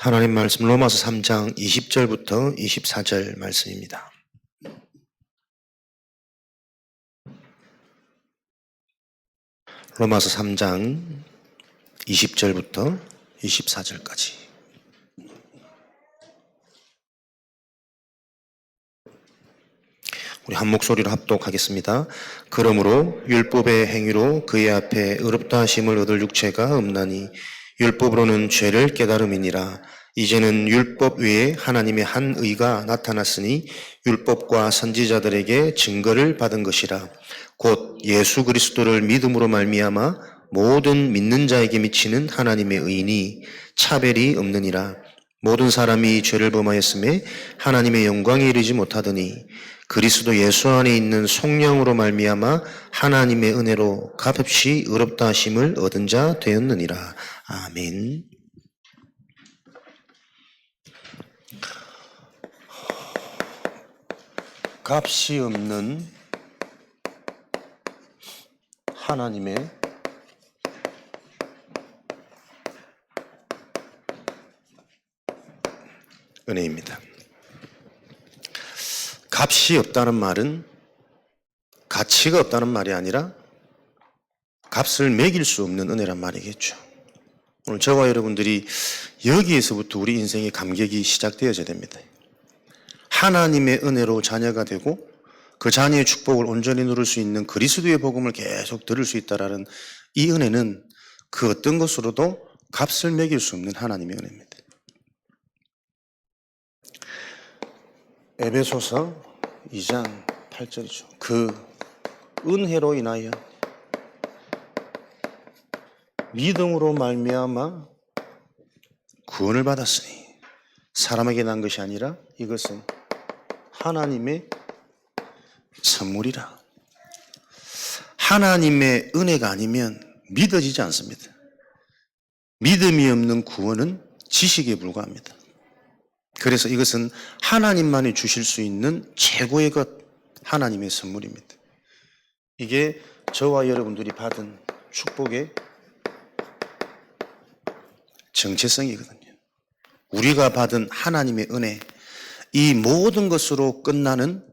하나님 말씀 로마서 3장 20절부터 24절 말씀입니다. 로마서 3장 20절부터 24절까지. 우리 한 목소리로 합독하겠습니다. 그러므로 율법의 행위로 그의 앞에 의롭다 하심을 얻을 육체가 없나니 율법으로는 죄를 깨달음이니라. 이제는 율법 외에 하나님의 한 의가 나타났으니 율법과 선지자들에게 증거를 받은 것이라. 곧 예수 그리스도를 믿음으로 말미암아 모든 믿는 자에게 미치는 하나님의 의니 차별이 없느니라. 모든 사람이 죄를 범하였음에 하나님의 영광에 이르지 못하더니 그리스도 예수 안에 있는 성령으로 말미암아 하나님의 은혜로 값없이 의롭다 하심을 얻은 자 되었느니라. 아멘. 값이 없는 하나님의 은혜입니다. 값이 없다는 말은 가치가 없다는 말이 아니라 값을 매길 수 없는 은혜란 말이겠죠. 오늘 저와 여러분들이 여기에서부터 우리 인생의 감격이 시작되어져야 됩니다. 하나님의 은혜로 자녀가 되고 그 자녀의 축복을 온전히 누릴 수 있는 그리스도의 복음을 계속 들을 수 있다는 이 은혜는 그 어떤 것으로도 값을 매길 수 없는 하나님의 은혜입니다. 에베소서 2장 8절이죠. 그 은혜로 인하여 믿음으로 말미암아 구원을 받았으니 사람에게 난 것이 아니라 이것은 하나님의 선물이라. 하나님의 은혜가 아니면 믿어지지 않습니다. 믿음이 없는 구원은 지식에 불과합니다. 그래서 이것은 하나님만이 주실 수 있는 최고의 것, 하나님의 선물입니다. 이게 저와 여러분들이 받은 축복의 정체성이거든요. 우리가 받은 하나님의 은혜, 이 모든 것으로 끝나는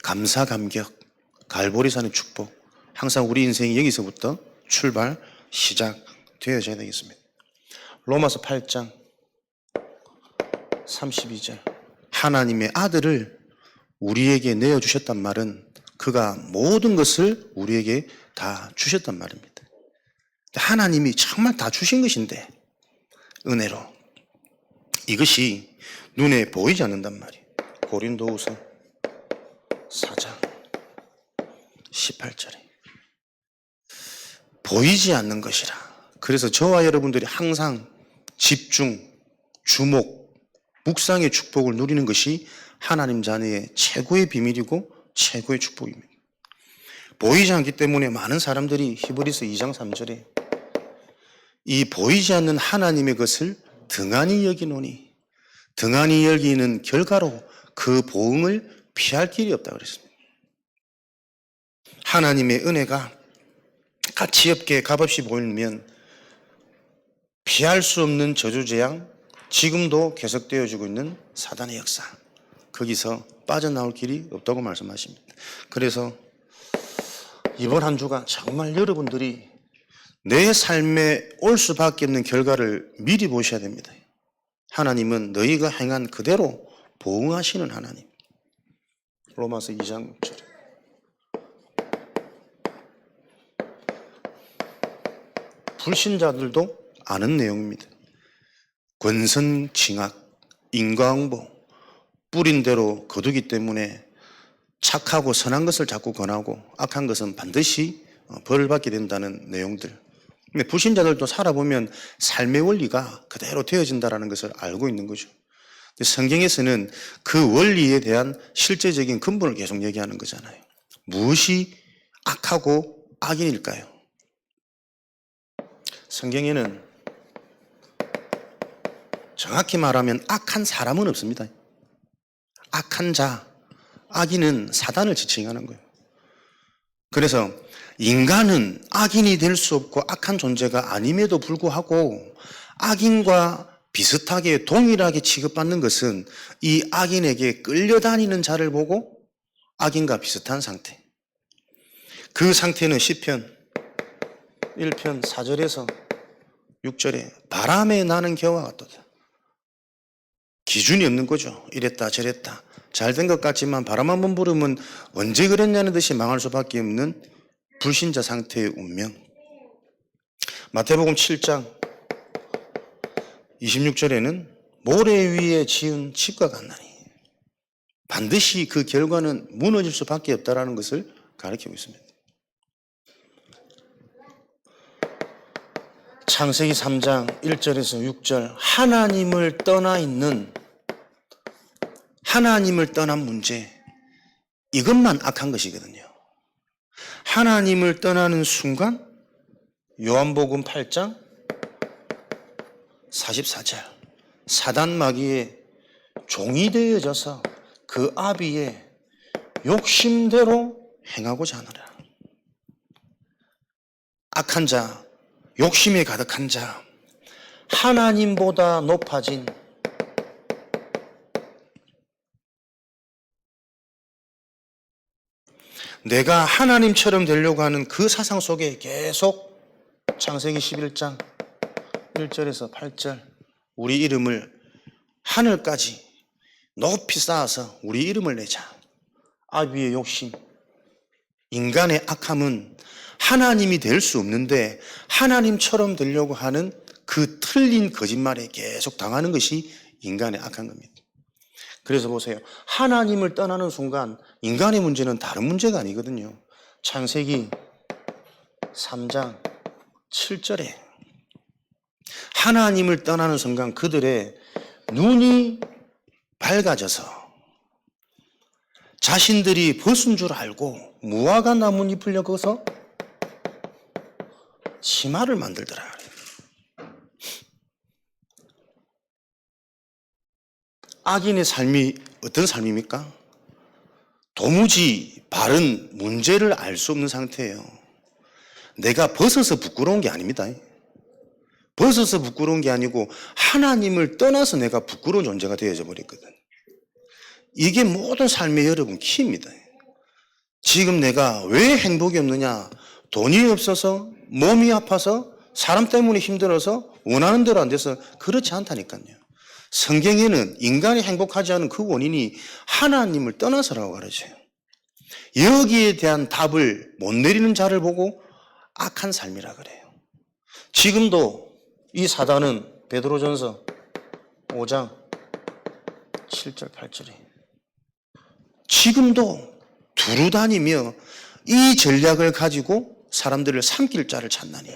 감사, 감격, 갈보리산의 축복, 항상 우리 인생이 여기서부터 출발, 시작되어져야 되겠습니다. 로마서 8장 32절, 하나님의 아들을 우리에게 내어주셨단 말은 그가 모든 것을 우리에게 다 주셨단 말입니다. 하나님이 정말 다 주신 것인데 은혜로 이것이 눈에 보이지 않는단 말이에요. 고린도후서 4장 18절에 보이지 않는 것이라. 그래서 저와 여러분들이 항상 집중, 주목, 묵상의 축복을 누리는 것이 하나님 자녀의 최고의 비밀이고 최고의 축복입니다. 보이지 않기 때문에 많은 사람들이 히브리서 2장 3절에 이 보이지 않는 하나님의 것을 등한히 여기노니, 등한히 여기는 결과로 그 보응을 피할 길이 없다고 그랬습니다. 하나님의 은혜가 가치 없게 값없이 보이면 피할 수 없는 저주재앙, 지금도 계속되어지고 있는 사단의 역사, 거기서 빠져나올 길이 없다고 말씀하십니다. 그래서 이번 한 주간 정말 여러분들이 내 삶에 올 수밖에 없는 결과를 미리 보셔야 됩니다. 하나님은 너희가 행한 그대로 보응하시는 하나님. 로마서 2장 6절. 불신자들도 아는 내용입니다. 권선징악, 인과응보, 뿌린 대로 거두기 때문에 착하고 선한 것을 자꾸 권하고 악한 것은 반드시 벌을 받게 된다는 내용들. 근데 불신자들도 살아보면 삶의 원리가 그대로 되어진다는 것을 알고 있는 거죠. 성경에서는 그 원리에 대한 실제적인 근본을 계속 얘기하는 거잖아요. 무엇이 악하고 악인일까요? 성경에는 정확히 말하면 악한 사람은 없습니다. 악한 자, 악인은 사단을 지칭하는 거예요. 그래서 인간은 악인이 될 수 없고 악한 존재가 아님에도 불구하고 악인과 비슷하게 동일하게 취급받는 것은 이 악인에게 끌려다니는 자를 보고 악인과 비슷한 상태. 그 상태는 시편 1편 4절에서 6절에 바람에 나는 겨와 같도다. 기준이 없는 거죠. 이랬다 저랬다. 잘된 것 같지만 바람 한번 불으면 언제 그랬냐는 듯이 망할 수밖에 없는 불신자 상태의 운명. 마태복음 7장 26절에는 모래 위에 지은 집과 같나니 반드시 그 결과는 무너질 수밖에 없다라는 것을 가르치고 있습니다. 창세기 3장 1절에서 6절 하나님을 떠난 문제, 이것만 악한 것이거든요. 하나님을 떠나는 순간 요한복음 8장 44절 사단 마귀의 종이 되어져서 그 아비의 욕심대로 행하고자 하느라. 악한 자, 욕심에 가득한 자, 하나님보다 높아진 내가 하나님처럼 되려고 하는 그 사상 속에 계속 창세기 11장 1절에서 8절 우리 이름을 하늘까지 높이 쌓아서 우리 이름을 내자. 아비의 욕심, 인간의 악함은 하나님이 될 수 없는데 하나님처럼 되려고 하는 그 틀린 거짓말에 계속 당하는 것이 인간의 악한 겁니다. 그래서 보세요. 하나님을 떠나는 순간 인간의 문제는 다른 문제가 아니거든요. 창세기 3장 7절에 하나님을 떠나는 순간 그들의 눈이 밝아져서 자신들이 벗은 줄 알고 무화과 나뭇잎을 엮어서 치마를 만들더라. 악인의 삶이 어떤 삶입니까? 도무지 바른 문제를 알 수 없는 상태예요. 내가 벗어서 부끄러운 게 아닙니다. 벗어서 부끄러운 게 아니고 하나님을 떠나서 내가 부끄러운 존재가 되어져 버렸거든. 이게 모든 삶의 여러분 키입니다. 지금 내가 왜 행복이 없느냐? 돈이 없어서, 몸이 아파서, 사람 때문에 힘들어서, 원하는 대로 안 돼서 그렇지 않다니까요. 성경에는 인간이 행복하지 않은 그 원인이 하나님을 떠나서라고 가르쳐요. 여기에 대한 답을 못 내리는 자를 보고 악한 삶이라 그래요. 지금도 이 사단은 베드로전서 5장 7절 8절에 지금도 두루 다니며 이 전략을 가지고 사람들을 삼킬 자를 찾나니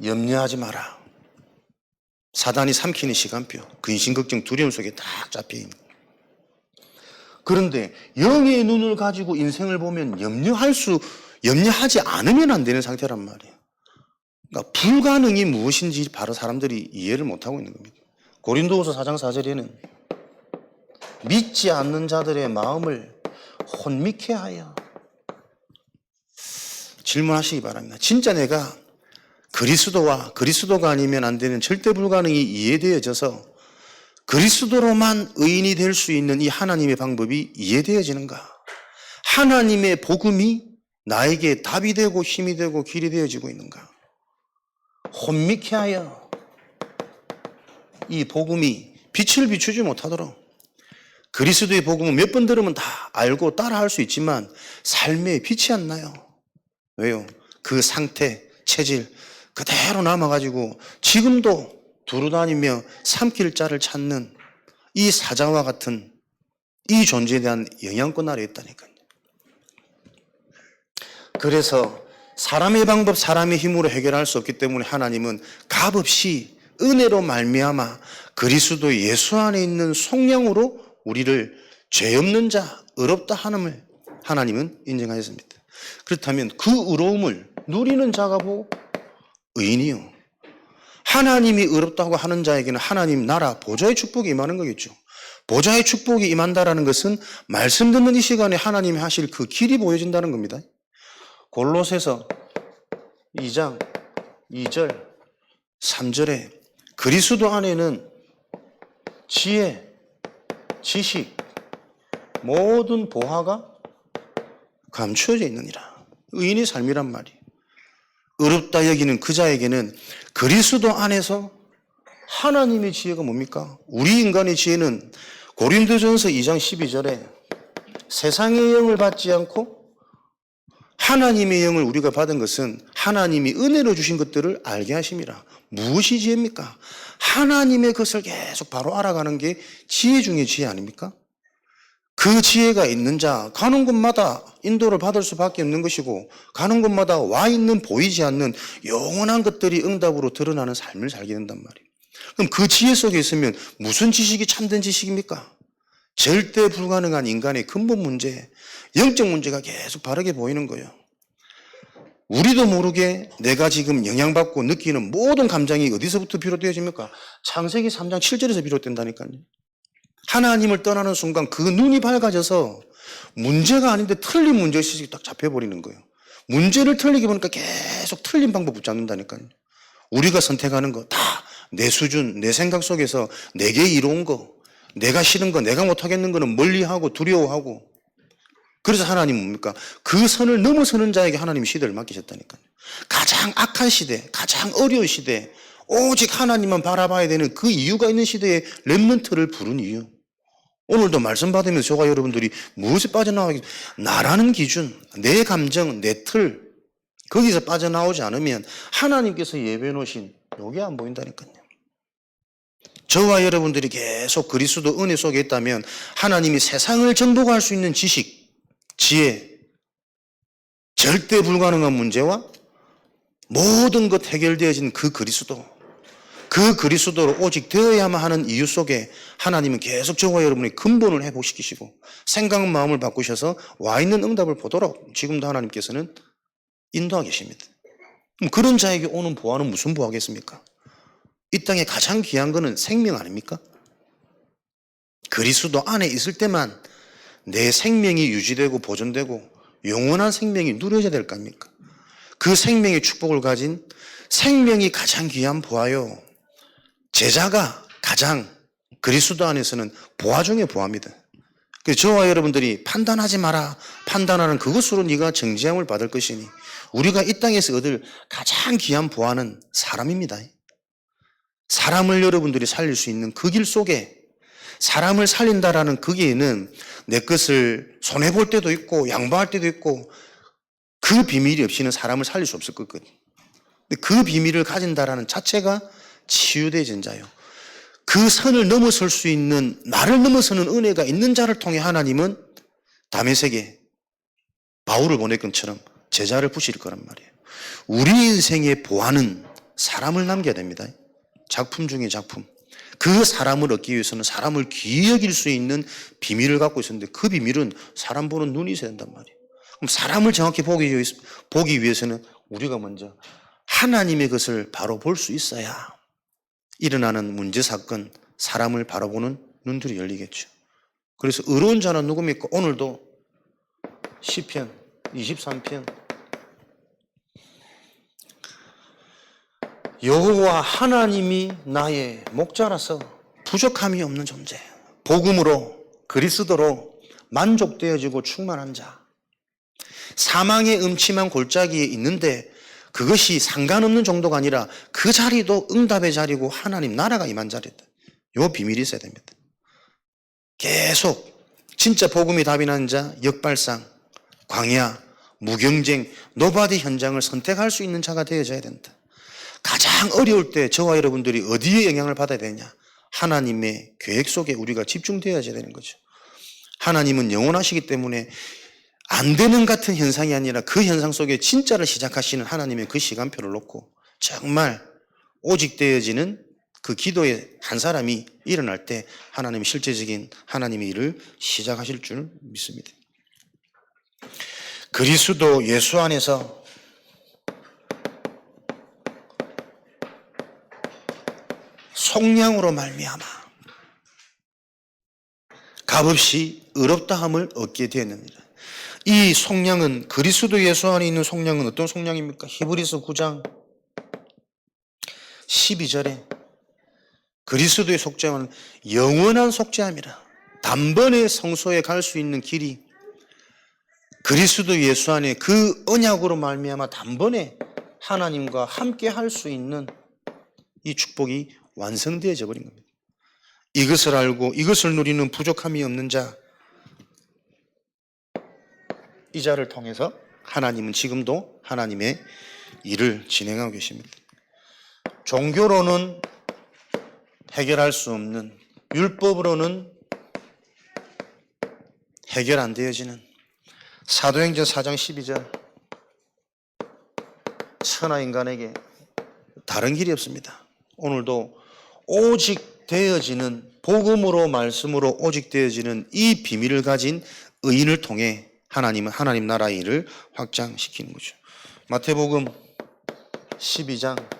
염려하지 마라. 사단이 삼키는 시간표, 근심, 걱정, 두려움 속에 딱 잡혀있는. 그런데 영의 눈을 가지고 인생을 보면 염려하지 않으면 안 되는 상태란 말이에요. 그러니까 불가능이 무엇인지 바로 사람들이 이해를 못하고 있는 겁니다. 고린도후서 4장 4절에는 믿지 않는 자들의 마음을 혼미케 하여 질문하시기 바랍니다. 진짜 내가 그리스도가 아니면 안 되는 절대 불가능이 이해되어져서 그리스도로만 의인이 될 수 있는 이 하나님의 방법이 이해되어지는가? 하나님의 복음이 나에게 답이 되고 힘이 되고 길이 되어지고 있는가? 혼미케 하여 이 복음이 빛을 비추지 못하도록. 그리스도의 복음은 몇 번 들으면 다 알고 따라할 수 있지만 삶에 빛이 안 나요. 왜요? 그 상태, 체질 그대로 남아가지고 지금도 두루다니며 삼킬 자를 찾는 이 사자와 같은 이 존재에 대한 영향권 아래에 있다니까요. 그래서 사람의 방법, 사람의 힘으로 해결할 수 없기 때문에 하나님은 값없이 은혜로 말미암아 그리스도 예수 안에 있는 속량으로 우리를 죄 없는 자, 의롭다 하음을 하나님은 인정하셨습니다. 그렇다면 그 의로움을 누리는 자가 뭐 의인이요. 하나님이 의롭다고 하는 자에게는 하나님 나라 보좌의 축복이 임하는 거겠죠. 보좌의 축복이 임한다라는 것은 말씀 듣는 이 시간에 하나님이 하실 그 길이 보여진다는 겁니다. 골로새서 2장 2절, 3절에 그리스도 안에는 지혜, 지식, 모든 보화가 감추어져 있느니라. 의인의 삶이란 말이에요. 어렵다 여기는 그 자에게는 그리스도 안에서 하나님의 지혜가 뭡니까? 우리 인간의 지혜는 고린도전서 2장 12절에 세상의 영을 받지 않고 하나님의 영을 우리가 받은 것은 하나님이 은혜로 주신 것들을 알게 하심이라. 무엇이 지혜입니까? 하나님의 것을 계속 바로 알아가는 게 지혜 중에 지혜 아닙니까? 그 지혜가 있는 자, 가는 곳마다 인도를 받을 수밖에 없는 것이고 가는 곳마다 와 있는 보이지 않는 영원한 것들이 응답으로 드러나는 삶을 살게 된단 말이에요. 그럼 그 지혜 속에 있으면 무슨 지식이 참된 지식입니까? 절대 불가능한 인간의 근본 문제, 영적 문제가 계속 바르게 보이는 거예요. 우리도 모르게 내가 지금 영향받고 느끼는 모든 감정이 어디서부터 비롯되어집니까? 창세기 3장 7절에서 비롯된다니까요. 하나님을 떠나는 순간 그 눈이 밝아져서 문제가 아닌데 틀린 문제의식이 딱 잡혀버리는 거예요. 문제를 틀리게 보니까 계속 틀린 방법 붙잡는다니까요. 우리가 선택하는 거 다 내 수준, 내 생각 속에서 내게 이로운 거, 내가 싫은 거, 내가 못하겠는 거는 멀리하고 두려워하고. 그래서 하나님은 뭡니까? 그 선을 넘어서는 자에게 하나님이 시대를 맡기셨다니까요. 가장 악한 시대, 가장 어려운 시대, 오직 하나님만 바라봐야 되는 그 이유가 있는 시대에 렘넌트를 부른 이유. 오늘도 말씀 받으면서 저와 여러분들이 무엇에 빠져나가겠 나라는 기준, 내 감정, 내 틀, 거기서 빠져나오지 않으면 하나님께서 예배해 놓으신 요게 안 보인다니까요. 저와 여러분들이 계속 그리스도 은혜 속에 있다면 하나님이 세상을 정복할 수 있는 지식, 지혜, 절대 불가능한 문제와 모든 것 해결되어진 그 그리스도, 그 그리스도로 오직 되어야만 하는 이유 속에 하나님은 계속 저와 여러분의 근본을 회복시키시고 생각 마음을 바꾸셔서 와 있는 응답을 보도록 지금도 하나님께서는 인도하고 계십니다. 그럼 그런 자에게 오는 보화는 무슨 보화겠습니까? 이 땅에 가장 귀한 거는 생명 아닙니까? 그리스도 안에 있을 때만 내 생명이 유지되고 보존되고 영원한 생명이 누려져야 될 거 아닙니까? 그 생명의 축복을 가진 생명이 가장 귀한 보화요. 제자가 가장 그리스도 안에서는 보화 중에 보화입니다. 그래서 저와 여러분들이 판단하지 마라. 판단하는 그것으로 네가 정죄함을 받을 것이니 우리가 이 땅에서 얻을 가장 귀한 보화는 사람입니다. 사람을 여러분들이 살릴 수 있는 그 길 속에 사람을 살린다라는 거기에는 내 것을 손해볼 때도 있고 양보할 때도 있고 그 비밀이 없이는 사람을 살릴 수 없을 거거든요. 그 비밀을 가진다라는 자체가 치유된 자요. 그 선을 넘어설 수 있는 나를 넘어서는 은혜가 있는 자를 통해 하나님은 다메섹에 바울을 보낼 것처럼 제자를 부실 거란 말이에요. 우리 인생의 보화는 사람을 남겨야 됩니다. 작품 중에 작품. 그 사람을 얻기 위해서는 사람을 귀히 여길 수 있는 비밀을 갖고 있었는데 그 비밀은 사람 보는 눈이 있어야 된단 말이에요. 그럼 사람을 정확히 보기 위해서는 우리가 먼저 하나님의 것을 바로 볼 수 있어야 일어나는 문제, 사건, 사람을 바라보는 눈들이 열리겠죠. 그래서 의로운 자는 누굽니까? 오늘도 시편 23편 여호와 하나님이 나의 목자라서 부족함이 없는 존재, 복음으로 그리스도로 만족되어지고 충만한 자, 사망의 음침한 골짜기에 있는데 그것이 상관없는 정도가 아니라 그 자리도 응답의 자리고 하나님 나라가 임한 자리다. 요 비밀이 있어야 됩니다. 계속 진짜 복음이 답이 나는 자, 역발상, 광야, 무경쟁, 노바디 현장을 선택할 수 있는 자가 되어져야 된다. 가장 어려울 때 저와 여러분들이 어디에 영향을 받아야 되냐? 하나님의 계획 속에 우리가 집중되어야 되는 거죠. 하나님은 영원하시기 때문에 안 되는 같은 현상이 아니라 그 현상 속에 진짜를 시작하시는 하나님의 그 시간표를 놓고 정말 오직 되어지는 그 기도의 한 사람이 일어날 때 하나님이 실제적인 하나님의 일을 시작하실 줄 믿습니다. 그리스도 예수 안에서 속량으로 말미암아 값없이 의롭다함을 얻게 되었느니라. 이 속량은 그리스도 예수 안에 있는 속량은 어떤 속량입니까? 히브리서 9장 12절에 그리스도의 속죄함은 영원한 속죄함이라. 단번에 성소에 갈 수 있는 길이 그리스도 예수 안에 그 언약으로 말미암아 단번에 하나님과 함께 할 수 있는 이 축복이 완성되어져 버린 겁니다. 이것을 알고 이것을 누리는 부족함이 없는 자, 이 자를 통해서 하나님은 지금도 하나님의 일을 진행하고 계십니다. 종교로는 해결할 수 없는, 율법으로는 해결 안 되어지는 사도행전 4장 12절, 천하 인간에게 다른 길이 없습니다. 오늘도 오직 되어지는, 복음으로 말씀으로 오직 되어지는 이 비밀을 가진 의인을 통해 하나님은 하나님 나라의 일을 확장시키는 거죠. 마태복음 12장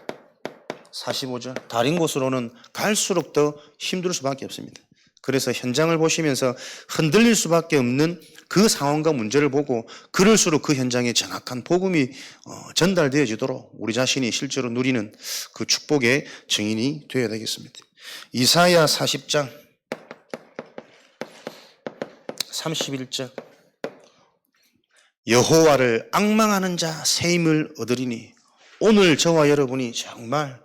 45절, 다른 곳으로는 갈수록 더 힘들 수밖에 없습니다. 그래서 현장을 보시면서 흔들릴 수밖에 없는 그 상황과 문제를 보고 그럴수록 그 현장에 정확한 복음이 전달되어지도록 우리 자신이 실제로 누리는 그 축복의 증인이 되어야 되겠습니다. 이사야 40장 31절, 여호와를 앙망하는 자 새 힘을 얻으리니. 오늘 저와 여러분이 정말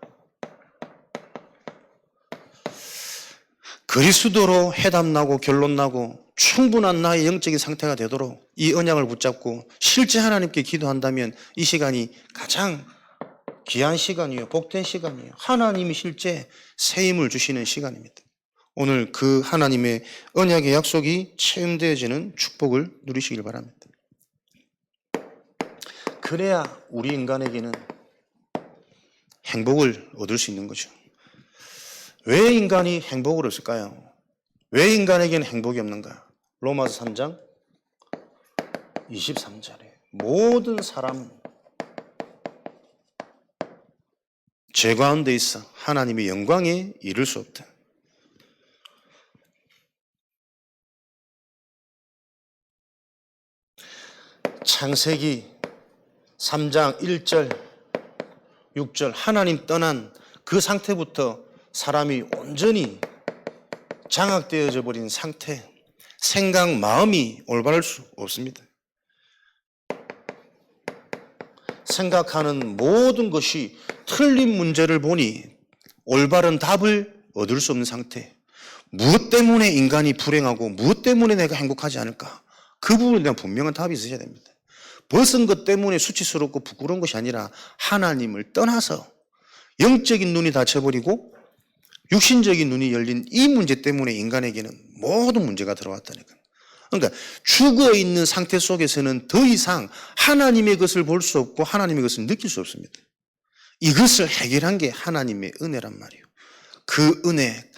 그리스도로 해답나고 결론나고 충분한 나의 영적인 상태가 되도록 이 언약을 붙잡고 실제 하나님께 기도한다면 이 시간이 가장 귀한 시간이에요. 복된 시간이에요. 하나님이 실제 새 힘을 주시는 시간입니다. 오늘 그 하나님의 언약의 약속이 체험되어지는 축복을 누리시길 바랍니다. 그래야 우리 인간에게는 행복을 얻을 수 있는 거죠. 왜 인간이 행복을 얻을까요? 왜 인간에게는 행복이 없는가? 로마서 3장 23절에 모든 사람 죄 가운데 있어 하나님의 영광에 이를 수 없다. 창세기 3장 1절 6절, 하나님 떠난 그 상태부터 사람이 온전히 장악되어져 버린 상태, 생각, 마음이 올바를 수 없습니다. 생각하는 모든 것이 틀린 문제를 보니 올바른 답을 얻을 수 없는 상태. 무엇 때문에 인간이 불행하고 무엇 때문에 내가 행복하지 않을까? 그 부분에 대한 분명한 답이 있어야 됩니다. 벗은 것 때문에 수치스럽고 부끄러운 것이 아니라 하나님을 떠나서 영적인 눈이 닫혀버리고 육신적인 눈이 열린 이 문제 때문에 인간에게는 모든 문제가 들어왔다니까요. 그러니까 죽어있는 상태 속에서는 더 이상 하나님의 것을 볼 수 없고 하나님의 것을 느낄 수 없습니다. 이것을 해결한 게 하나님의 은혜란 말이에요. 그 은혜,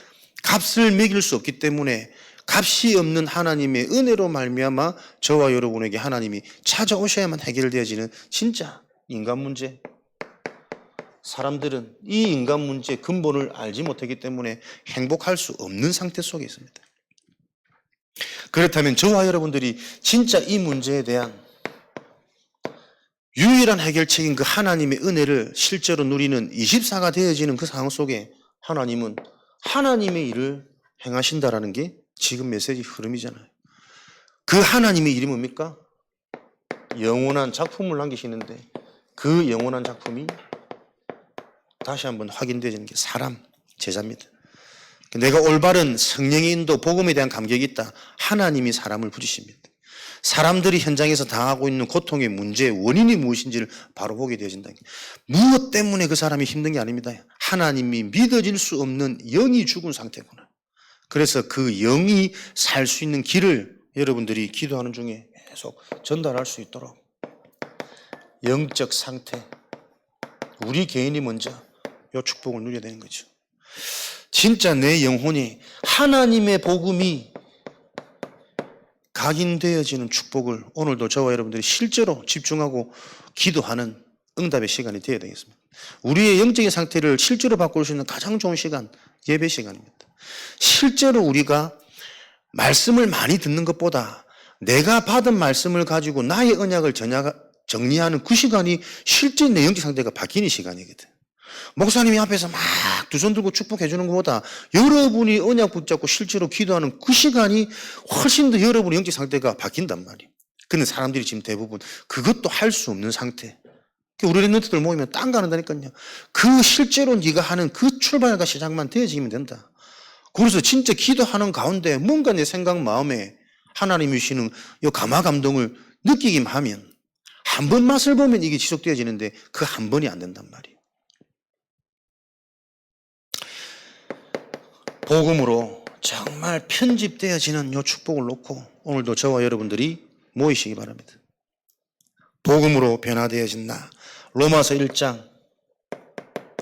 값을 매길 수 없기 때문에 값이 없는 하나님의 은혜로 말미암아 저와 여러분에게 하나님이 찾아오셔야만 해결되어지는 진짜 인간 문제. 사람들은 이 인간 문제의 근본을 알지 못하기 때문에 행복할 수 없는 상태 속에 있습니다. 그렇다면 저와 여러분들이 진짜 이 문제에 대한 유일한 해결책인 그 하나님의 은혜를 실제로 누리는 24가 되어지는 그 상황 속에 하나님은 하나님의 일을 행하신다라는 게 지금 메시지 흐름이잖아요. 그 하나님의 일이 뭡니까? 영원한 작품을 남기시는데 그 영원한 작품이 다시 한번 확인되어지는 게 사람, 제자입니다. 내가 올바른 성령의 인도, 복음에 대한 감격이 있다. 하나님이 사람을 부르십니다. 사람들이 현장에서 당하고 있는 고통의 문제의 원인이 무엇인지를 바로 보게 되어진다. 무엇 때문에 그 사람이 힘든 게 아닙니다. 하나님이 믿어질 수 없는 영이 죽은 상태구나. 그래서 그 영이 살 수 있는 길을 여러분들이 기도하는 중에 계속 전달할 수 있도록 영적 상태, 우리 개인이 먼저 이 축복을 누려야 되는 거죠. 진짜 내 영혼이 하나님의 복음이 각인되어지는 축복을 오늘도 저와 여러분들이 실제로 집중하고 기도하는 응답의 시간이 되어야 되겠습니다. 우리의 영적인 상태를 실제로 바꿀 수 있는 가장 좋은 시간, 예배 시간입니다. 실제로 우리가 말씀을 많이 듣는 것보다 내가 받은 말씀을 가지고 나의 언약을 정리하는 그 시간이 실제 내 영적 상태가 바뀌는 시간이거든. 목사님이 앞에서 막 두 손 들고 축복해 주는 것보다 여러분이 언약 붙잡고 실제로 기도하는 그 시간이 훨씬 더 여러분의 영적 상태가 바뀐단 말이에요. 근데 사람들이 지금 대부분 그것도 할 수 없는 상태. 우리 랩런트들 모이면 땅 가는다니까요. 그 실제로 네가 하는 그 출발과 시작만 되어지면 된다. 그래서 진짜 기도하는 가운데 뭔가 내 생각 마음에 하나님이 주시는 이 감화 감동을 느끼기만 하면 한 번 맛을 보면 이게 지속되어지는데 그 한 번이 안 된단 말이에요. 복음으로 정말 편집되어지는 이 축복을 놓고 오늘도 저와 여러분들이 모이시기 바랍니다. 복음으로 변화되어진 나. 로마서 1장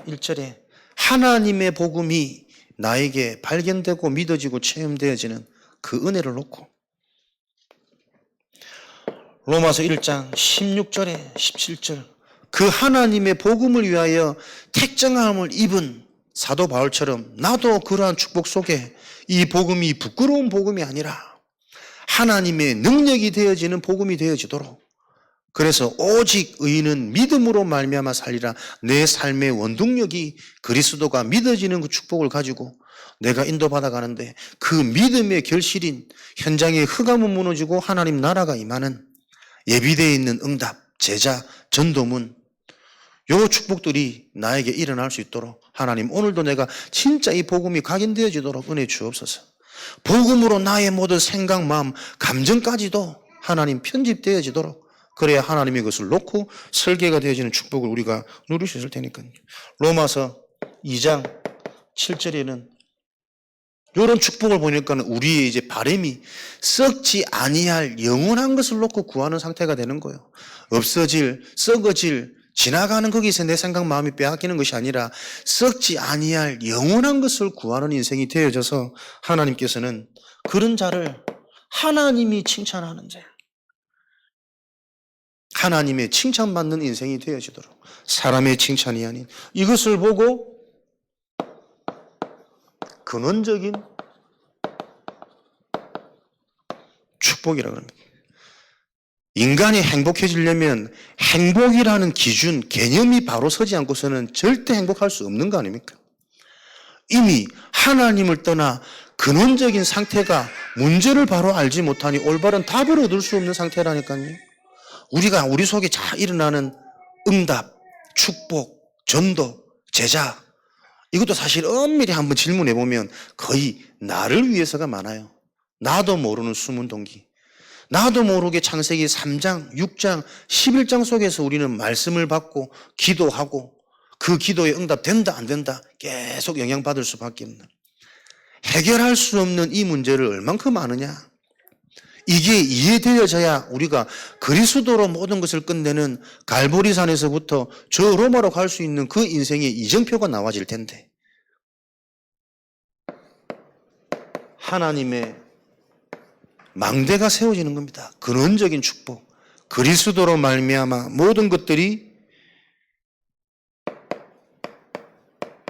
1절에 하나님의 복음이 나에게 발견되고 믿어지고 체험되어지는 그 은혜를 놓고 로마서 1장 16절에 17절 그 하나님의 복음을 위하여 택정함을 입은 사도 바울처럼 나도 그러한 축복 속에 이 복음이 부끄러운 복음이 아니라 하나님의 능력이 되어지는 복음이 되어지도록 그래서 오직 의인은 믿음으로 말미암아 살리라 내 삶의 원동력이 그리스도가 믿어지는 그 축복을 가지고 내가 인도받아 가는데 그 믿음의 결실인 현장의 흑암은 무너지고 하나님 나라가 임하는 예비되어 있는 응답, 제자, 전도문 요 축복들이 나에게 일어날 수 있도록 하나님 오늘도 내가 진짜 이 복음이 각인되어지도록 은혜 주옵소서. 복음으로 나의 모든 생각, 마음, 감정까지도 하나님 편집되어지도록 그래야 하나님의 것을 놓고 설계가 되어지는 축복을 우리가 누릴 수 있을 테니까요. 로마서 2장 7절에는 이런 축복을 보니까 우리의 이제 바람이 썩지 아니할 영원한 것을 놓고 구하는 상태가 되는 거예요. 없어질, 썩어질, 지나가는 거기서 내 생각, 마음이 빼앗기는 것이 아니라 썩지 아니할 영원한 것을 구하는 인생이 되어져서 하나님께서는 그런 자를 하나님이 칭찬하는 자, 하나님의 칭찬받는 인생이 되어지도록 사람의 칭찬이 아닌 이것을 보고 근원적인 축복이라고 합니다. 인간이 행복해지려면 행복이라는 기준, 개념이 바로 서지 않고서는 절대 행복할 수 없는 거 아닙니까? 이미 하나님을 떠나 근원적인 상태가 문제를 바로 알지 못하니 올바른 답을 얻을 수 없는 상태라니까요. 우리가 우리 속에 잘 일어나는 응답, 축복, 전도, 제자 이것도 사실 엄밀히 한번 질문해 보면 거의 나를 위해서가 많아요. 나도 모르는 숨은 동기. 나도 모르게 창세기 3장, 6장, 11장 속에서 우리는 말씀을 받고 기도하고 그 기도에 응답된다 안 된다 계속 영향받을 수밖에 없는 해결할 수 없는 이 문제를 얼만큼 아느냐. 이게 이해되어져야 우리가 그리스도로 모든 것을 끝내는 갈보리산에서부터 저 로마로 갈 수 있는 그 인생의 이정표가 나와질 텐데 하나님의 망대가 세워지는 겁니다. 근원적인 축복. 그리스도로 말미암아 모든 것들이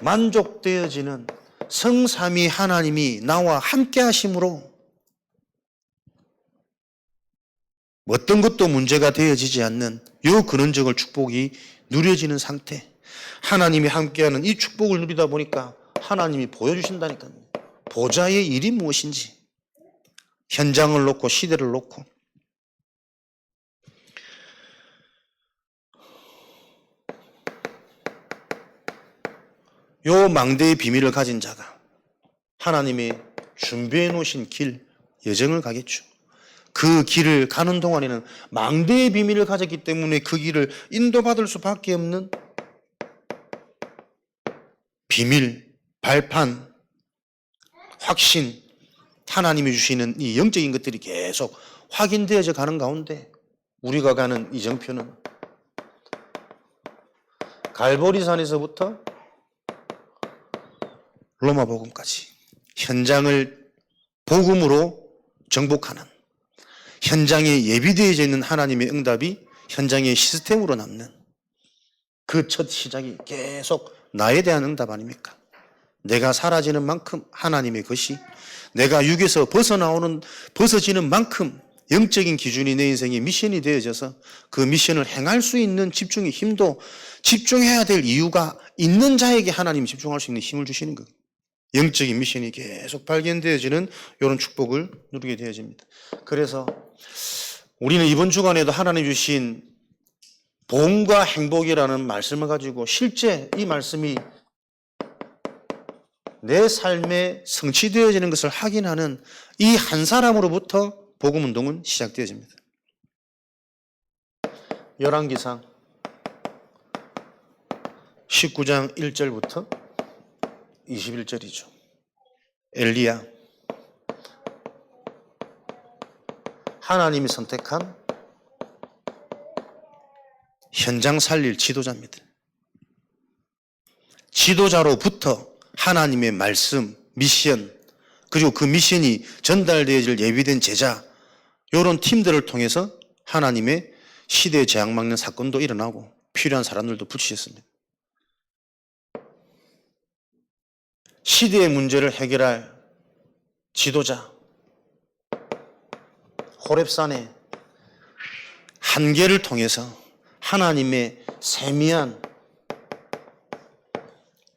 만족되어지는 성삼위 하나님이 나와 함께 하심으로 어떤 것도 문제가 되어지지 않는 요 근원적인 축복이 누려지는 상태. 하나님이 함께하는 이 축복을 누리다 보니까 하나님이 보여주신다니까요. 보좌의 일이 무엇인지. 현장을 놓고 시대를 놓고 요 망대의 비밀을 가진 자가 하나님이 준비해 놓으신 길, 여정을 가겠죠. 그 길을 가는 동안에는 망대의 비밀을 가졌기 때문에 그 길을 인도받을 수밖에 없는 비밀, 발판, 확신, 하나님이 주시는 이 영적인 것들이 계속 확인되어져 가는 가운데 우리가 가는 이정표는 갈보리산에서부터 로마 복음까지 현장을 복음으로 정복하는 현장에 예비되어져 있는 하나님의 응답이 현장의 시스템으로 남는 그 첫 시작이 계속 나에 대한 응답 아닙니까? 내가 사라지는 만큼 하나님의 것이 내가 육에서 벗어지는 만큼 영적인 기준이 내 인생의 미션이 되어져서 그 미션을 행할 수 있는 집중의 힘도 집중해야 될 이유가 있는 자에게 하나님이 집중할 수 있는 힘을 주시는 거예요. 영적인 미션이 계속 발견되어지는 이런 축복을 누리게 되어집니다. 그래서 우리는 이번 주간에도 하나님 주신 복음과 행복이라는 말씀을 가지고 실제 이 말씀이 내 삶에 성취되어지는 것을 확인하는 이 한 사람으로부터 복음 운동은 시작되어집니다. 열왕기상 19장 1절부터 21절이죠. 엘리야, 하나님이 선택한 현장 살릴 지도자입니다. 지도자로부터 하나님의 말씀, 미션, 그리고 그 미션이 전달되어질 예비된 제자, 이런 팀들을 통해서 하나님의 시대에 재앙막는 사건도 일어나고 필요한 사람들도 붙이셨습니다. 시대의 문제를 해결할 지도자, 호렙산의 한계를 통해서 하나님의 세미한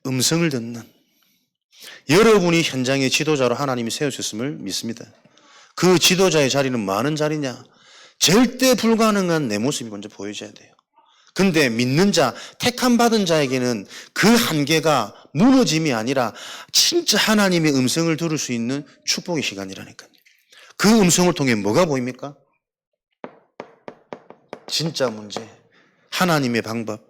음성을 듣는 여러분이 현장의 지도자로 하나님이 세우셨음을 믿습니다. 그 지도자의 자리는 많은 자리냐? 절대 불가능한 내 모습이 먼저 보여져야 돼요. 근데 믿는 자, 택함 받은 자에게는 그 한계가 무너짐이 아니라 진짜 하나님의 음성을 들을 수 있는 축복의 시간이라니까요. 그 음성을 통해 뭐가 보입니까? 진짜 문제, 하나님의 방법,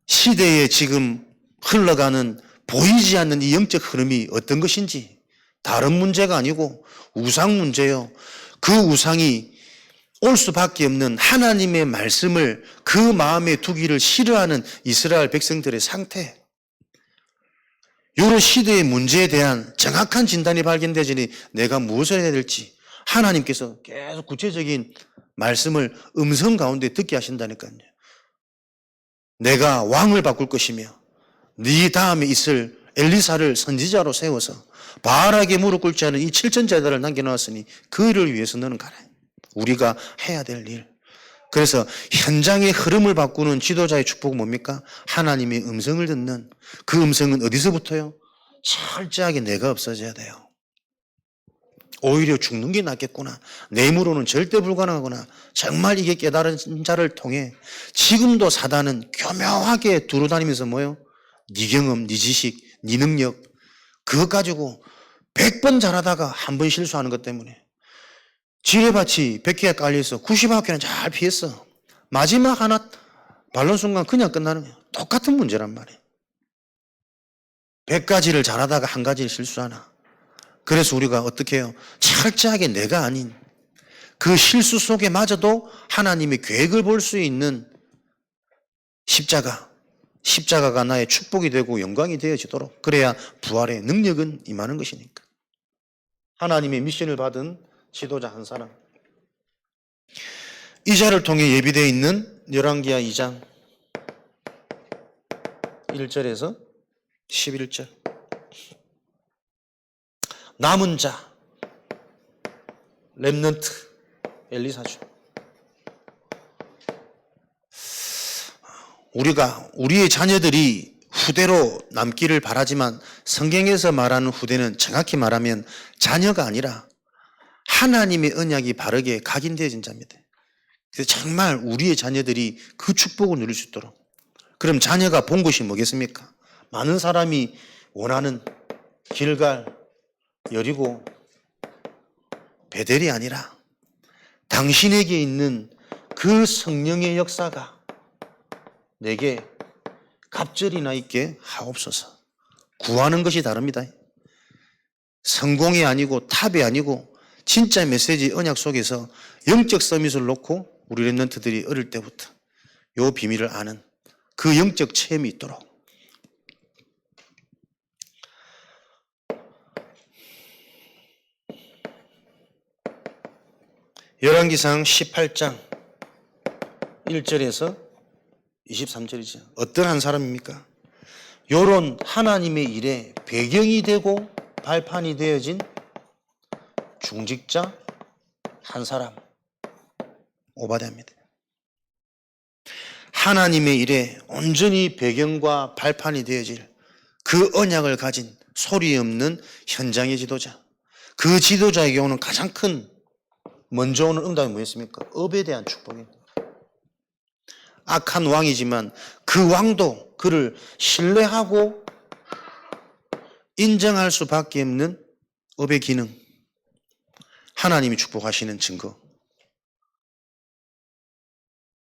시대에 지금 흘러가는 보이지 않는 이 영적 흐름이 어떤 것인지, 다른 문제가 아니고 우상 문제요. 그 우상이 올 수밖에 없는 하나님의 말씀을 그 마음에 두기를 싫어하는 이스라엘 백성들의 상태, 이런 시대의 문제에 대한 정확한 진단이 발견되지니 내가 무엇을 해야 될지 하나님께서 계속 구체적인 말씀을 음성 가운데 듣게 하신다니까요. 내가 왕을 바꿀 것이며 네 다음에 있을 엘리사를 선지자로 세워서 바알에게 무릎 꿇지 않은 이 7천제자를 남겨놓았으니 그 일을 위해서 너는 가라. 우리가 해야 될 일. 그래서 현장의 흐름을 바꾸는 지도자의 축복은 뭡니까? 하나님의 음성을 듣는 그 음성은 어디서부터요? 철저하게 내가 없어져야 돼요. 오히려 죽는 게 낫겠구나. 내 힘으로는 절대 불가능하구나. 정말 이게 깨달은 자를 통해 지금도 사단은 교묘하게 두루다니면서 뭐요? 네 경험, 네 지식, 네 능력 그것 가지고 100번 잘하다가 한 번 실수하는 것 때문에 지뢰밭이 100개가 깔려있어 99개는 잘 피했어. 마지막 하나 바른 순간 그냥 끝나는 거야. 똑같은 문제란 말이에요. 100가지를 잘하다가 한 가지를 실수하나. 그래서 우리가 어떻게 해요? 철저하게 내가 아닌 그 실수 속에 마저도 하나님의 계획을 볼 수 있는 십자가가 나의 축복이 되고 영광이 되어지도록, 그래야 부활의 능력은 임하는 것이니까. 하나님의 미션을 받은 지도자 한 사람, 이 자를 통해 예비되어 있는 열왕기하 2장 1절에서 11절. 남은 자, 렘넌트, 엘리사죠. 우리의 자녀들이 후대로 남기를 바라지만 성경에서 말하는 후대는 정확히 말하면 자녀가 아니라 하나님의 언약이 바르게 각인되어진 자입니다. 그래서 정말 우리의 자녀들이 그 축복을 누릴 수 있도록. 그럼 자녀가 본 것이 뭐겠습니까? 많은 사람이 원하는 길갈, 여리고, 베델이 아니라 당신에게 있는 그 성령의 역사가 내게 갑절이나 있게 하옵소서. 구하는 것이 다릅니다. 성공이 아니고 탑이 아니고 진짜 메시지 언약 속에서 영적 서밋을 놓고 우리 렘넌트들이 어릴 때부터 요 비밀을 아는 그 영적 체험이 있도록. 열왕기상 18장 1절에서 23절이죠. 어떤 한 사람입니까? 요런 하나님의 일에 배경이 되고 발판이 되어진 중직자 한 사람, 오바댜입니다. 하나님의 일에 온전히 배경과 발판이 되어질 그 언약을 가진 소리 없는 현장의 지도자. 그 지도자에게 오는 가장 큰 먼저 오는 응답이 뭐였습니까? 업에 대한 축복입니다. 악한 왕이지만 그 왕도 그를 신뢰하고 인정할 수밖에 없는 업의 기능. 하나님이 축복하시는 증거.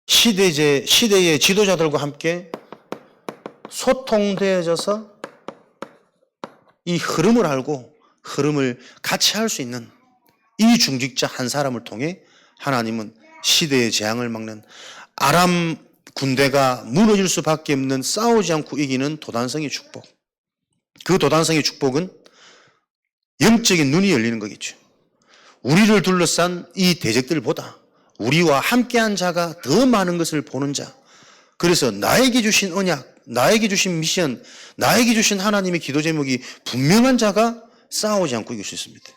시대의 지도자들과 함께 소통되어져서 이 흐름을 알고 흐름을 같이 할 수 있는 이 중직자 한 사람을 통해 하나님은 시대의 재앙을 막는 아람 군대가 무너질 수밖에 없는 싸우지 않고 이기는 도단성의 축복. 그 도단성의 축복은 영적인 눈이 열리는 거겠죠. 우리를 둘러싼 이 대적들보다 우리와 함께한 자가 더 많은 것을 보는 자. 그래서 나에게 주신 언약, 나에게 주신 미션, 나에게 주신 하나님의 기도 제목이 분명한 자가 싸우지 않고 이길 수 있습니다.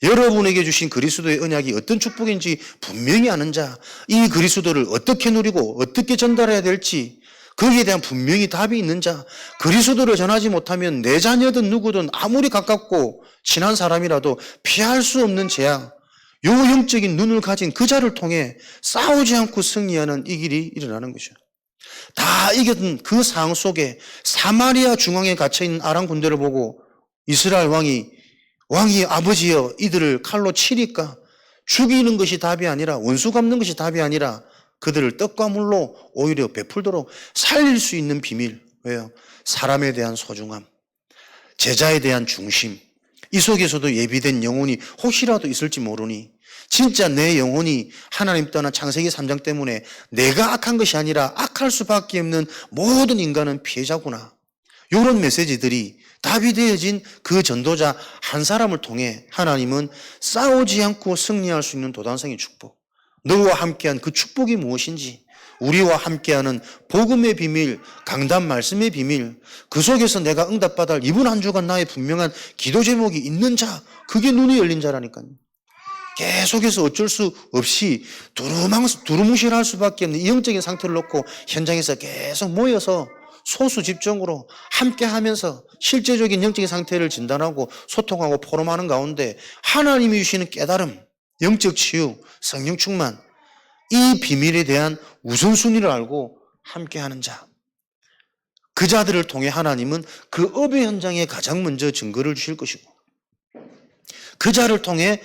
여러분에게 주신 그리스도의 언약이 어떤 축복인지 분명히 아는 자, 이 그리스도를 어떻게 누리고 어떻게 전달해야 될지 거기에 대한 분명히 답이 있는 자, 그리스도를 전하지 못하면 내 자녀든 누구든 아무리 가깝고 친한 사람이라도 피할 수 없는 재앙, 요 영적인 눈을 가진 그 자를 통해 싸우지 않고 승리하는 이 길이 일어나는 거죠. 다 이겼던 그 상황 속에 사마리아 중앙에 갇혀있는 아람 군대를 보고 이스라엘 왕이 아버지여 이들을 칼로 치리까? 죽이는 것이 답이 아니라 원수 갚는 것이 답이 아니라 그들을 떡과 물로 오히려 베풀도록 살릴 수 있는 비밀. 왜요? 사람에 대한 소중함, 제자에 대한 중심, 이 속에서도 예비된 영혼이 혹시라도 있을지 모르니 진짜 내 영혼이 하나님 떠난 창세기 3장 때문에 내가 악한 것이 아니라 악할 수밖에 없는 모든 인간은 피해자구나. 이런 메시지들이 답이 되어진 그 전도자 한 사람을 통해 하나님은 싸우지 않고 승리할 수 있는 도단성의 축복, 너와 함께한 그 축복이 무엇인지, 우리와 함께하는 복음의 비밀, 강단 말씀의 비밀, 그 속에서 내가 응답받을 이번 한 주간 나의 분명한 기도 제목이 있는 자, 그게 눈이 열린 자라니까요. 계속해서 어쩔 수 없이 두루뭉실할 수밖에 없는 이 영적인 상태를 놓고 현장에서 계속 모여서 소수 집중으로 함께 하면서 실제적인 영적인 상태를 진단하고 소통하고 포럼하는 가운데 하나님이 주시는 깨달음, 영적 치유, 성령 충만, 이 비밀에 대한 우선순위를 알고 함께하는 자. 그 자들을 통해 하나님은 그 업의 현장에 가장 먼저 증거를 주실 것이고, 그 자를 통해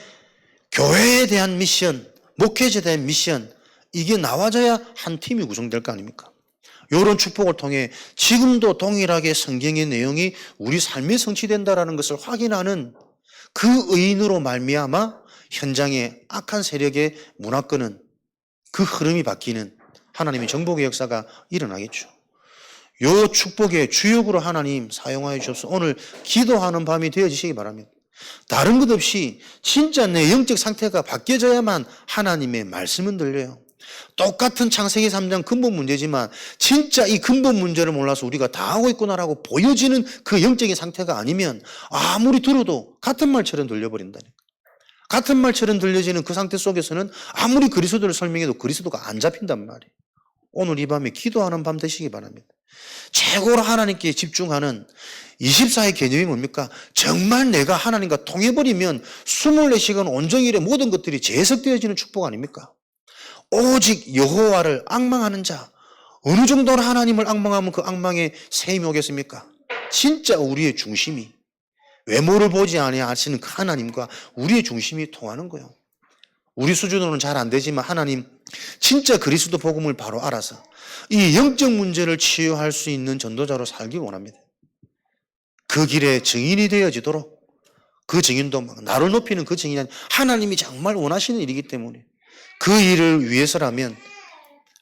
교회에 대한 미션, 목회자에 대한 미션, 이게 나와져야 한 팀이 구성될 거 아닙니까? 이런 축복을 통해 지금도 동일하게 성경의 내용이 우리 삶에 성취된다는 것을 확인하는 그 의인으로 말미암아 현장의 악한 세력의 문화권은 그 흐름이 바뀌는 하나님의 정복의 역사가 일어나겠죠. 요 축복의 주역으로 하나님 사용하여 주옵소서. 오늘 기도하는 밤이 되어지시기 바랍니다. 다른 것 없이 진짜 내 영적 상태가 바뀌어져야만 하나님의 말씀은 들려요. 똑같은 창세기 3장 근본 문제지만 진짜 이 근본 문제를 몰라서 우리가 다 하고 있구나라고 보여지는 그 영적인 상태가 아니면 아무리 들어도 같은 말처럼 들려버린다니까. 같은 말처럼 들려지는 그 상태 속에서는 아무리 그리스도를 설명해도 그리스도가 안 잡힌단 말이에요. 오늘 이 밤에 기도하는 밤 되시기 바랍니다. 최고로 하나님께 집중하는 24의 개념이 뭡니까? 정말 내가 하나님과 통해버리면 24시간 온종일의 모든 것들이 재해석되어지는 축복 아닙니까? 오직 여호와를 앙망하는 자, 어느 정도로 하나님을 앙망하면 그 앙망에 세임이 오겠습니까? 진짜 우리의 중심이, 외모를 보지 아니하시는 그 하나님과 우리의 중심이 통하는 거예요. 우리 수준으로는 잘 안 되지만 하나님 진짜 그리스도 복음을 바로 알아서 이 영적 문제를 치유할 수 있는 전도자로 살기 원합니다. 그 길에 증인이 되어지도록, 그 증인도 막 나를 높이는 그 증인이 아니라 하나님이 정말 원하시는 일이기 때문에 그 일을 위해서라면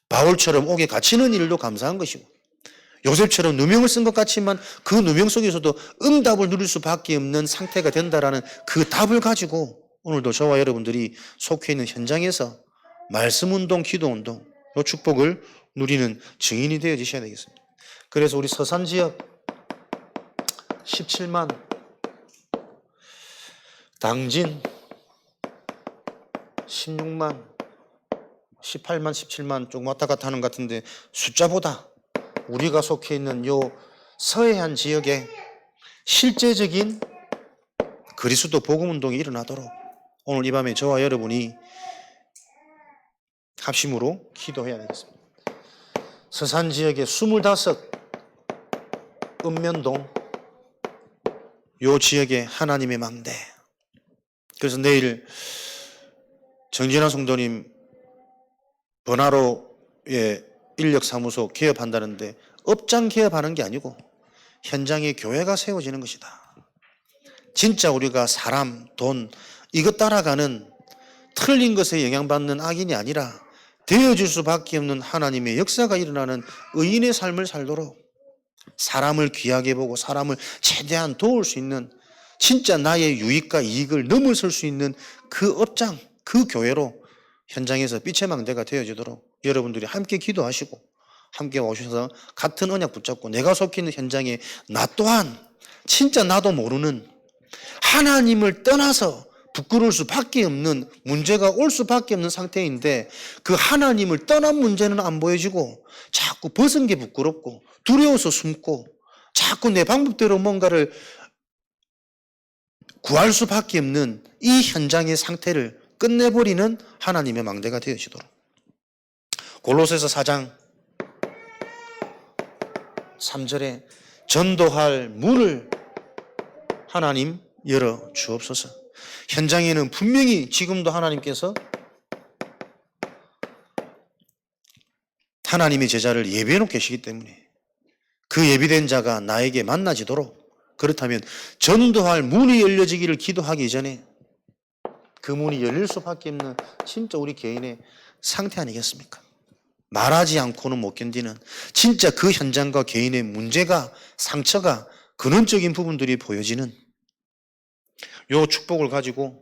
바울처럼 옥에 갇히는 일도 감사한 것이고, 요셉처럼 누명을 쓴 것 같지만 그 누명 속에서도 응답을 누릴 수밖에 없는 상태가 된다라는 그 답을 가지고 오늘도 저와 여러분들이 속해 있는 현장에서 말씀운동, 기도운동, 이 축복을 누리는 증인이 되어지셔야 되겠습니다. 그래서 우리 서산지역 17만 당진 16만, 18만, 17만 조금 왔다 갔다 하는 것 같은데 숫자보다 우리가 속해 있는 요 서해안 지역에 실제적인 그리스도 복음운동이 일어나도록 오늘 이 밤에 저와 여러분이 합심으로 기도해야 되겠습니다. 서산 지역의 25 읍면동 요 지역의 하나님의 망대. 그래서 내일 정진환 성도님 번화로의 인력사무소 개업한다는데 업장 개업하는 게 아니고 현장에 교회가 세워지는 것이다. 진짜 우리가 사람, 돈 이것 따라가는 틀린 것에 영향받는 악인이 아니라 되어질 수밖에 없는 하나님의 역사가 일어나는 의인의 삶을 살도록 사람을 귀하게 보고 사람을 최대한 도울 수 있는 진짜 나의 유익과 이익을 넘어설 수 있는 그 업장, 그 교회로 현장에서 빛의 망대가 되어지도록 여러분들이 함께 기도하시고 함께 오셔서 같은 언약 붙잡고 내가 속해 있는 현장에 나 또한 진짜 나도 모르는 하나님을 떠나서 부끄러울 수밖에 없는 문제가 올 수밖에 없는 상태인데 그 하나님을 떠난 문제는 안 보여지고 자꾸 벗은 게 부끄럽고 두려워서 숨고 자꾸 내 방법대로 뭔가를 구할 수밖에 없는 이 현장의 상태를 끝내버리는 하나님의 망대가 되어지도록 골로새서 4장 3절에 전도할 문을 하나님 열어 주옵소서. 현장에는 분명히 지금도 하나님께서 하나님의 제자를 예비해 놓고 계시기 때문에 그 예비된 자가 나에게 만나지도록 그렇다면 전도할 문이 열려지기를 기도하기 전에 그 문이 열릴 수밖에 없는 진짜 우리 개인의 상태 아니겠습니까? 말하지 않고는 못 견디는 진짜 그 현장과 개인의 문제가 상처가 근원적인 부분들이 보여지는 요 축복을 가지고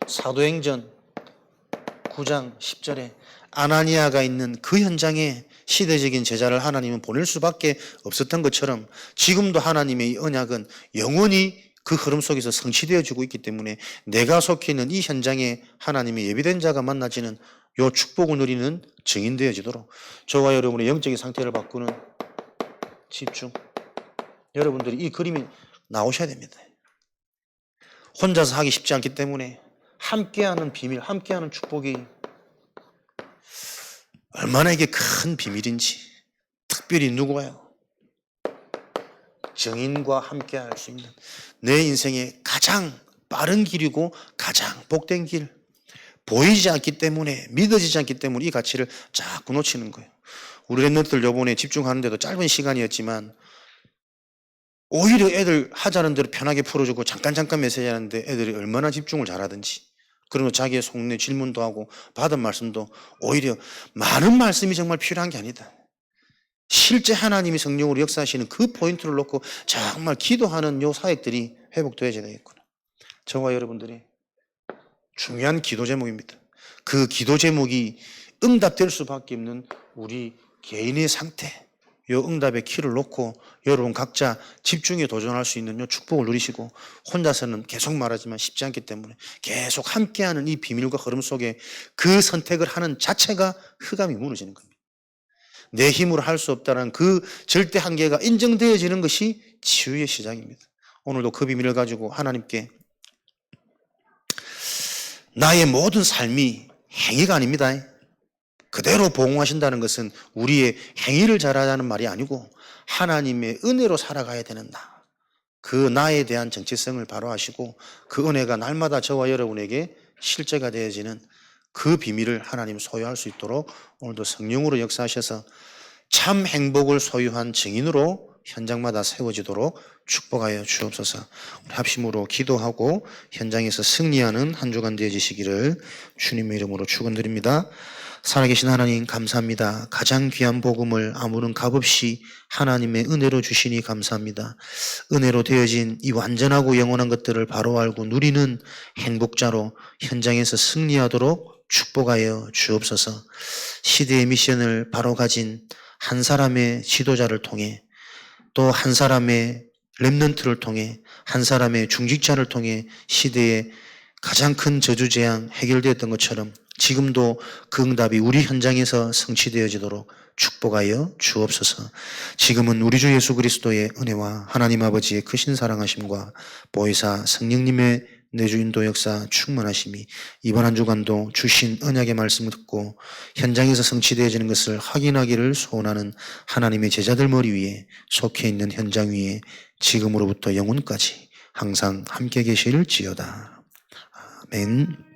사도행전 9장 10절에 아나니아가 있는 그 현장에 시대적인 제자를 하나님은 보낼 수밖에 없었던 것처럼 지금도 하나님의 이 언약은 영원히 그 흐름 속에서 성취되어지고 있기 때문에 내가 속해 있는 이 현장에 하나님의 예비된 자가 만나지는 요 축복을 누리는 증인되어지도록 저와 여러분의 영적인 상태를 바꾸는 집중. 여러분들이 이 그림이 나오셔야 됩니다. 혼자서 하기 쉽지 않기 때문에 함께하는 비밀, 함께하는 축복이 얼마나 이게 큰 비밀인지 특별히 누구가요? 증인과 함께할 수 있는 내 인생의 가장 빠른 길이고 가장 복된 길 보이지 않기 때문에 믿어지지 않기 때문에 이 가치를 자꾸 놓치는 거예요. 우리 랩런트들 요번에 집중하는데도 짧은 시간이었지만 오히려 애들 하자는 대로 편하게 풀어주고 잠깐 메시지 하는데 애들이 얼마나 집중을 잘하든지 그러면 자기의 속내 질문도 하고 받은 말씀도 오히려 많은 말씀이 정말 필요한 게 아니다. 실제 하나님이 성령으로 역사하시는 그 포인트를 놓고 정말 기도하는 요 사역들이 회복되어야 되겠구나. 저와 여러분들이 중요한 기도 제목입니다. 그 기도 제목이 응답될 수밖에 없는 우리 개인의 상태, 요 응답의 키를 놓고 여러분 각자 집중에 도전할 수 있는 요 축복을 누리시고 혼자서는 계속 말하지만 쉽지 않기 때문에 계속 함께하는 이 비밀과 흐름 속에 그 선택을 하는 자체가 흑암이 무너지는 겁니다. 내 힘으로 할 수 없다는 그 절대 한계가 인정되어지는 것이 치유의 시작입니다. 오늘도 그 비밀을 가지고 하나님께 나의 모든 삶이 행위가 아닙니다. 그대로 보응하신다는 것은 우리의 행위를 잘하자는 말이 아니고 하나님의 은혜로 살아가야 되는 나. 그 나에 대한 정체성을 바로 하시고 그 은혜가 날마다 저와 여러분에게 실제가 되어지는 그 비밀을 하나님 소유할 수 있도록 오늘도 성령으로 역사하셔서 참 행복을 소유한 증인으로 현장마다 세워지도록 축복하여 주옵소서. 우리 합심으로 기도하고 현장에서 승리하는 한 주간 되어지시기를 주님의 이름으로 축원드립니다. 살아계신 하나님 감사합니다. 가장 귀한 복음을 아무런 값없이 하나님의 은혜로 주시니 감사합니다. 은혜로 되어진 이 완전하고 영원한 것들을 바로 알고 누리는 행복자로 현장에서 승리하도록 축복하여 주옵소서. 시대의 미션을 바로 가진 한 사람의 지도자를 통해 또 한 사람의 렘넌트를 통해 한 사람의 중직자를 통해 시대의 가장 큰 저주재앙 해결되었던 것처럼 지금도 그 응답이 우리 현장에서 성취되어지도록 축복하여 주옵소서. 지금은 우리 주 예수 그리스도의 은혜와 하나님 아버지의 크신 사랑하심과 보혜사 성령님의 내주 인도 역사 충만하심이 이번 한 주간도 주신 언약의 말씀을 듣고 현장에서 성취되어지는 것을 확인하기를 소원하는 하나님의 제자들 머리 위에 속해 있는 현장 위에 지금으로부터 영원까지 항상 함께 계실지어다. 아멘.